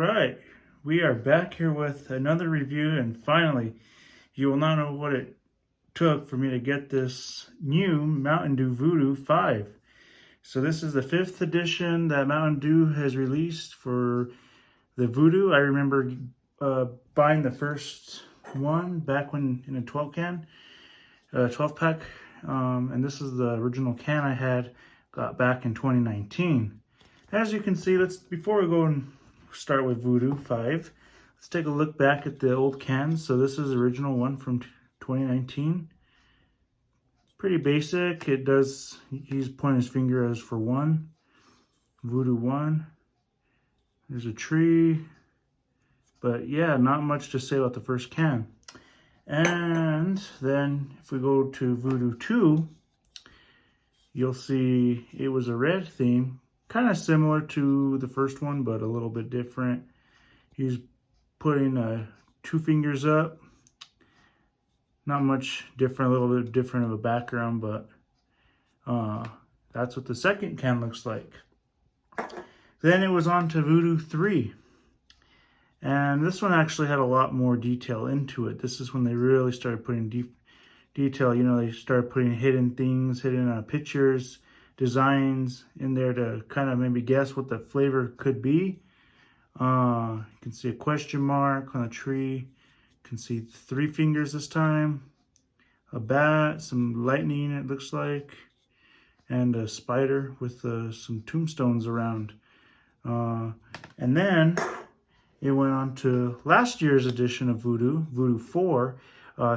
right, we are back here with another review, and finally, you will not know what it took for me to get this new Mtn Dew VooDew 5. So this is the 5th edition that Mtn Dew has released for the VooDew. I remember buying the first one back when in a 12 pack, and this is the original can I got back in 2019. As you can see, before we go and start with VooDew 5, let's take a look back at the old cans. So this is the original one from 2019. Pretty basic. He's pointing his finger as for 1. VooDew 1. There's a tree. But yeah, not much to say about the first can. And then if we go to VooDew 2, you'll see it was a red theme. Kind of similar to the first one, but a little bit different. He's putting 2 fingers up. Not much different, a little bit different of a background, but that's what the second can looks like. Then it was on to VooDew 3. And this one actually had a lot more detail into it. This is when they really started putting deep detail. You know, they started putting hidden things, hidden pictures, designs in there to kind of maybe guess what the flavor could be. You can see a question mark on a tree. You can see 3 fingers this time. A bat, some lightning it looks like, and a spider with some tombstones around. And then it went on to last year's edition of VooDew, VooDew 4.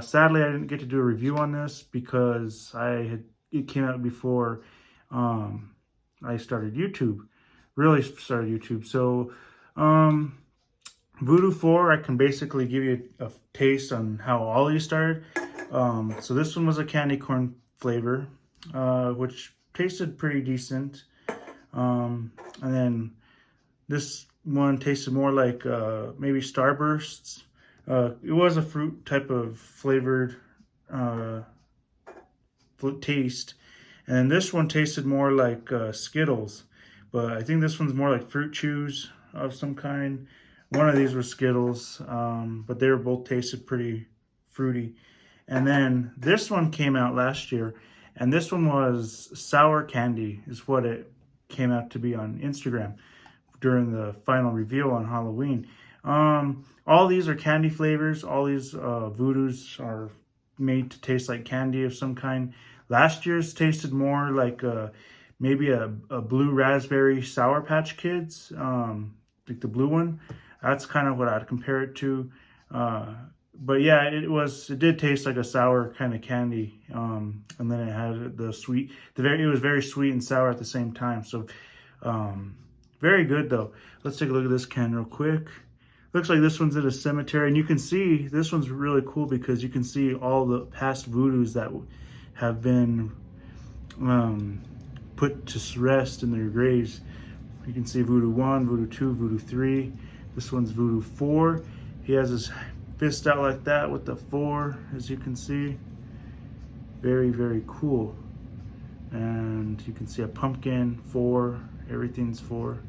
Sadly, I didn't get to do a review on this because it came out before I started YouTube, really started YouTube. So VooDew 4, I can basically give you a taste on how all these started. So this one was a candy corn flavor, which tasted pretty decent. And then this one tasted more like maybe Starbursts. It was a fruit type of flavored taste. And this one tasted more like Skittles. But I think this one's more like fruit chews of some kind. One of these was Skittles, but they were both tasted pretty fruity. And then this one came out last year, and this one was sour candy, is what it came out to be on Instagram during the final reveal on Halloween. All these are candy flavors. All these VooDews are made to taste like candy of some kind. Last year's tasted more like maybe a blue raspberry Sour Patch Kids, like the blue one. That's kind of what I'd compare it to. But yeah, it did taste like a sour kind of candy. And then it had the sweet, it was very sweet and sour at the same time. So very good though. Let's take a look at this can real quick. Looks like this one's in a cemetery, and you can see this one's really cool because you can see all the past VooDews that have been put to rest in their graves. You can see VooDew 1, VooDew 2, VooDew 3. This one's VooDew 4. He has his fist out like that with the 4, as you can see. Very, very cool. And you can see a pumpkin, 4. Everything's 4.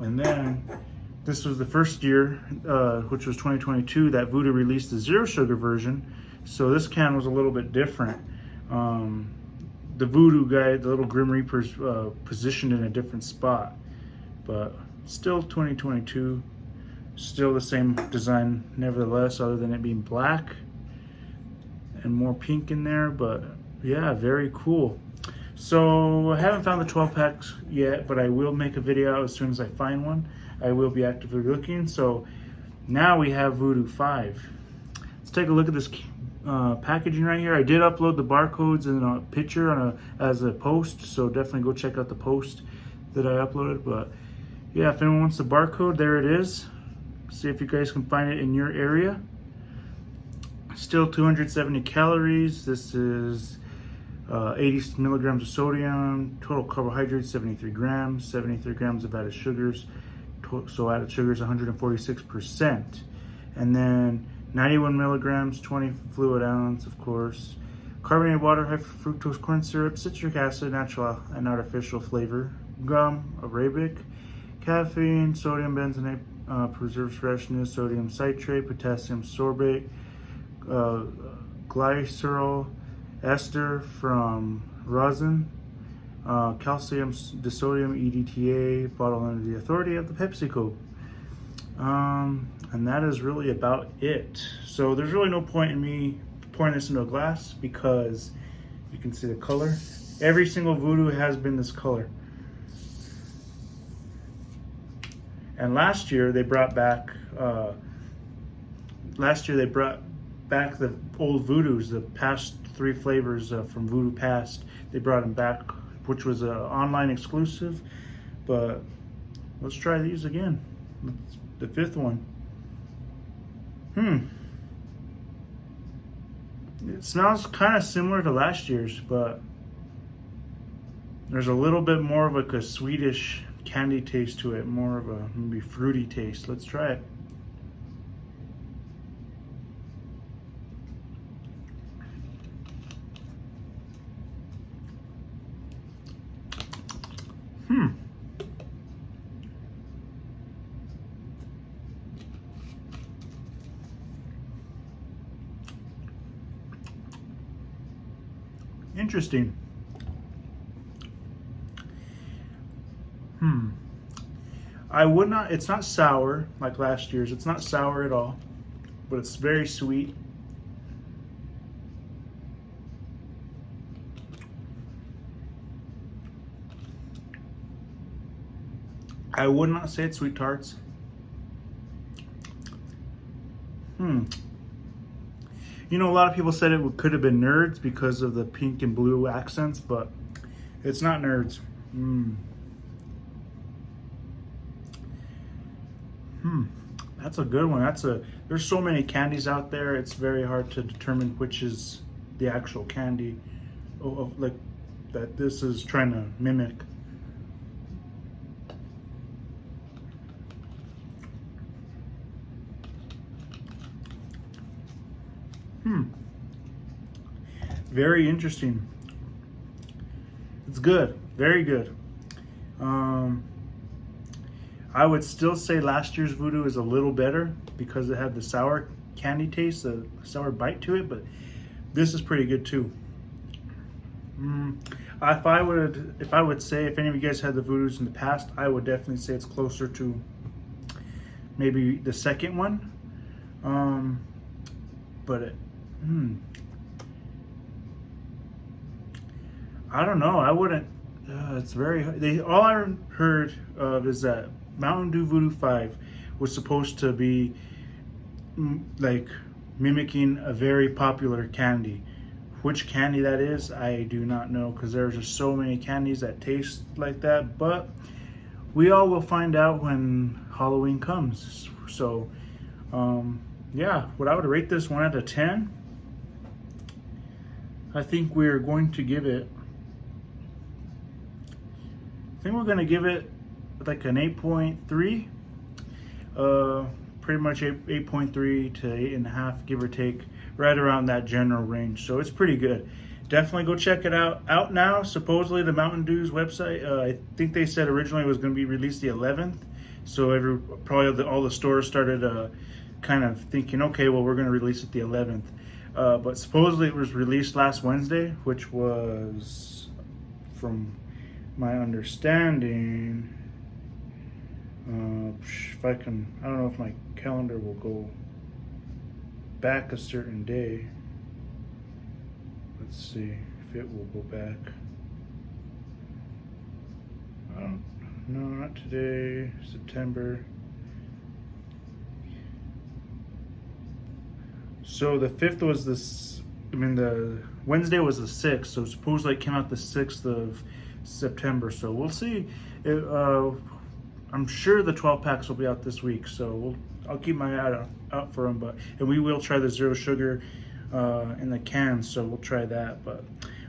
And then this was the first year, which was 2022, that VooDew released the 0 sugar version. So this can was a little bit different. The VooDew guy, the little Grim Reaper's positioned in a different spot. But still 2022, still the same design nevertheless, other than it being black and more pink in there. But yeah, very cool. So I haven't found the 12 packs yet, but I will make a video out as soon as I find one. I will be actively looking. So now we have VooDew 5. Let's take a look at this packaging right here. I did upload the barcodes and a picture as a post, so definitely go check out the post that I uploaded. But yeah, if anyone wants the barcode, there it is. See if you guys can find it in your area. Still 270 calories. This is 80 milligrams of sodium, total carbohydrates 73 grams, 73 grams of added sugars. So added sugars 146%. And then 91 milligrams, 20 fluid ounce, of course. Carbonated water, high fructose corn syrup, citric acid, natural and artificial flavor, gum, Arabic, caffeine, sodium benzoate, preserves freshness, sodium citrate, potassium sorbate, glycerol ester from rosin, calcium disodium EDTA, bottled under the authority of the PepsiCo. And that is really about it. So there's really no point in me pouring this into a glass because you can see the color. Every single VooDew has been this color. And last year they brought back the old VooDews, the past 3 flavors from VooDew Past. They brought them back, which was an online exclusive. But let's try these again. The 5th one. It smells kind of similar to last year's, but there's a little bit more of like a sweetish candy taste to it, more of a maybe fruity taste. Let's try it. Interesting. I would not, it's not sour like last year's. It's not sour at all, but it's very sweet. I would not say it's sweet tarts. You know, a lot of people said it could have been Nerds because of the pink and blue accents, but it's not Nerds. That's a good one. There's so many candies out there. It's very hard to determine which is the actual candy, like that this is trying to mimic. Very interesting. It's good, very good. I would still say last year's VooDew is a little better because it had the sour candy taste, the sour bite to it, but this is pretty good too. If I would say, if any of you guys had the VooDews in the past, I would definitely say it's closer to maybe the second one. But I don't know. I wouldn't. It's very. All I heard of is that Mountain Dew VooDew 5 was supposed to be like mimicking a very popular candy. Which candy that is, I do not know, because there's just so many candies that taste like that. But we all will find out when Halloween comes. So, yeah, what I would rate this 1 out of 10. I think we're going to give it. I think we're going to give it like an 8.3. Pretty much 8.3 to 8.5, give or take, right around that general range. So it's pretty good. Definitely go check it out now. Supposedly the Mountain Dew's website, I think they said originally it was going to be released the 11th. So probably all the stores started kind of thinking, okay, well, we're going to release it the 11th. But supposedly it was released last Wednesday, which was, from my understanding, if I don't know if my calendar will go back a certain day. Let's see if it will go back. No, not today, September. So the 5th was the Wednesday was the 6th, so supposedly it came out the 6th of September. So we'll see. I'm sure the 12 packs will be out this week, so I'll keep my eye out for them. And we will try the zero sugar in the cans, so we'll try that. But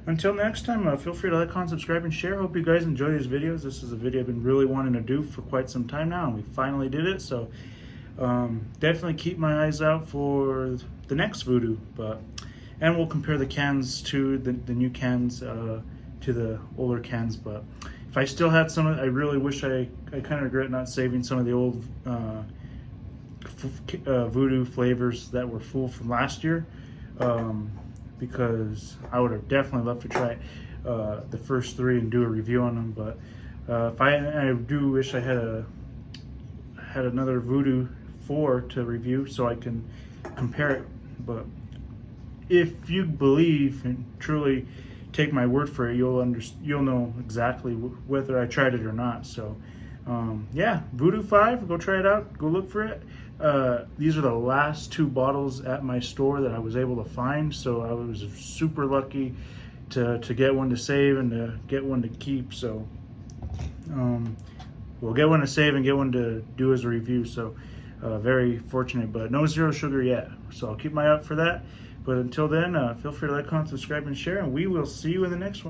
until next time, feel free to like, comment, subscribe, and share. Hope you guys enjoy these videos. This is a video I've been really wanting to do for quite some time now, and we finally did it. So definitely keep my eyes out for the next VooDew. And we'll compare the cans to the new cans to the older cans. But if I still had some, I really wish I kind of regret not saving some of the old VooDew flavors that were full from last year, because I would have definitely loved to try the first 3 and do a review on them. But I do wish I had another VooDew 4 to review so I can compare it. But if you believe and truly take my word for it, you'll know exactly whether I tried it or not. So yeah, VooDew 5, go try it out, go look for it. These are the last 2 bottles at my store that I was able to find, so I was super lucky to get one to save and to get one to keep. So we'll get one to save and get one to do as a review. So very fortunate, but no zero sugar yet, so I'll keep my eye out for that. But until then, feel free to like, comment, subscribe, and share, and we will see you in the next one.